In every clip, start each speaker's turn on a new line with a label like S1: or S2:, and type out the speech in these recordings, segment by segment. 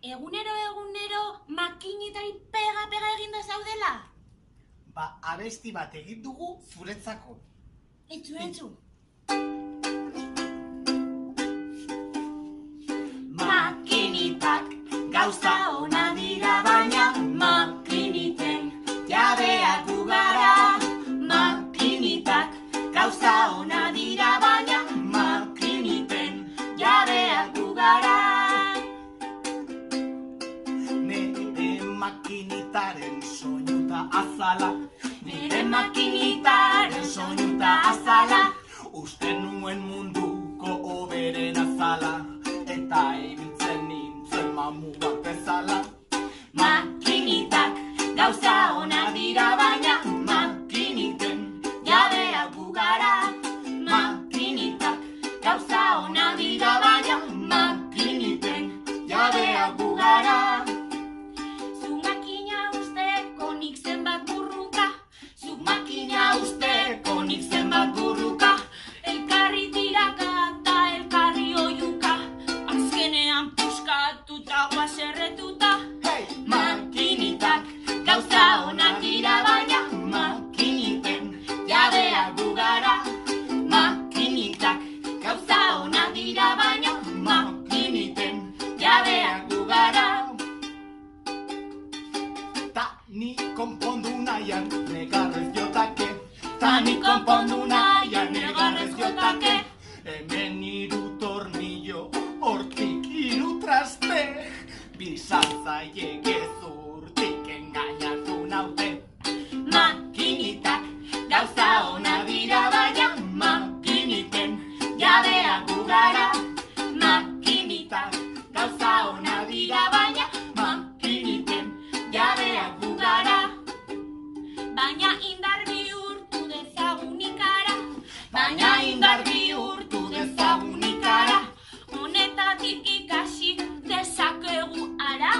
S1: Egunero makinetari pega eginda zaudela?
S2: Ba, abesti bat egin dugu zuretzako.
S1: Entzu.
S2: Makinitak gauza ona dira, baina makiniten jabeak gu gara. Makinitak gauza ona dira, baina makiniten jabeak gu gara. Nire makinitaren soinuta azala, nire makinitaren soinuta azala, uste nuen munduko hoberen azala, eta ibiltzen nintzen mamu bat bezala. Makinitak gauza ona dira, baina makiniten jabeak gu gara. Makinitak gauza ona dira, baina makiniten jabeak gu gara.
S1: Zu makina usteko nik zenbat burruka,
S2: Zuk makina usteko nik zenbat burruka,
S1: elkarri tiraka eta elkarri oiuka, azkenean puskatuta guaserretuta.
S2: hey! Makinitak gauza onak dira, baina makiniten jabeak gu gara. Makinitak gauza onak dira, baina makiniten jabeak gu gara. Ta ni konpondu nahian negarrez jotake, ta ni konpondu nahian negarrez jotake. Hemen 3 tornillo, hortik 3 traste, bizantzaile gezurtik engainatu naute. Makinitak gauza ona dira, baina makiniten jabeak gu gara. Makinitak gauza ona dira, baina makiniten jabeak gu gara.
S1: Baina indar bihurtu dezagun ikara,
S2: Baina indar bihurtu dezagun ikara.
S1: honetatik ikasi dezakegu ara.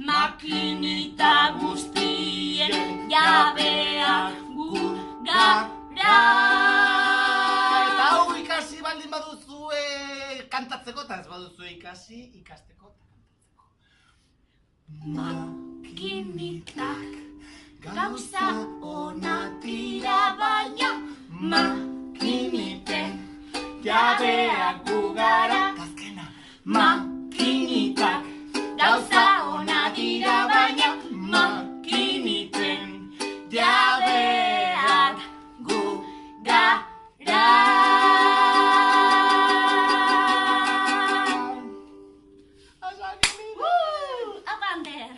S2: Makinita guztien jabeak gu gara. Eta hau ikasi baldin baduzue kantatzeko, eta ez baduzue ikasi ikasteko eta kantatzeko.
S1: Makinitak gauza onak dira, baina
S2: makiniten jabeak gu gara. Azkena. Makinitak gauza onak dira, baina makiniten jabeak gu gara.
S1: Abander.